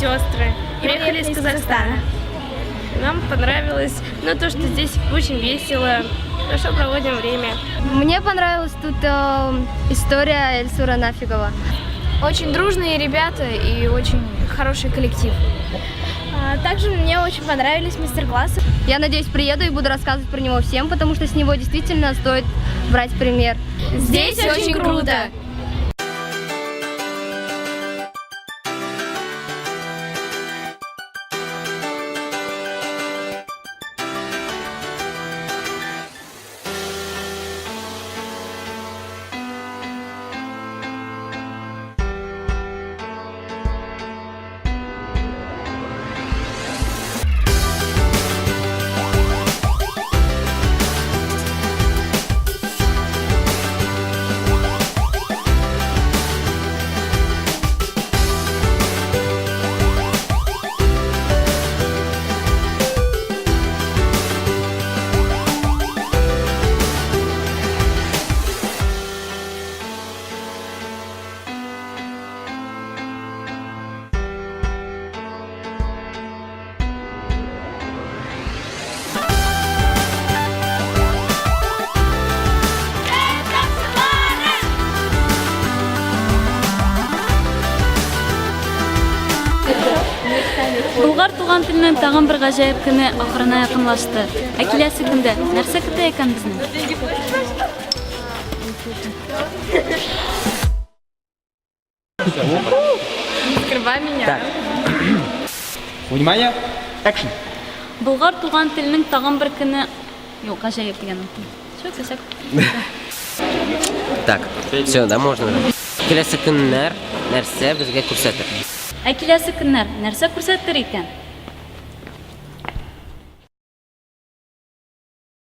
сестры. Приехали из Казахстана. Нам понравилось, то, что здесь очень весело, хорошо проводим время. Мне понравилась тут история Эльсура Нафигова. Очень дружные ребята и очень хороший коллектив. Также мне очень понравились мастер-классы. Я надеюсь, приеду и буду рассказывать про него всем, потому что с него действительно стоит брать пример. Здесь очень круто! Болгар туган теленең тагын бер гаҗәеп көне ахырына якынлашты. Ә киләсе көндә нәрсә көтә икән безне? Скрывай меня. Внимание, экшн. Болгар туган теленең тагын бер көне юк, гаҗәеп дигән. Шо кесәк. Так, все, да, можно. Келесі күннәр нәрсә безгә күрсәтер? Ә киләсе көннәр нәрсә күрсәтер икән?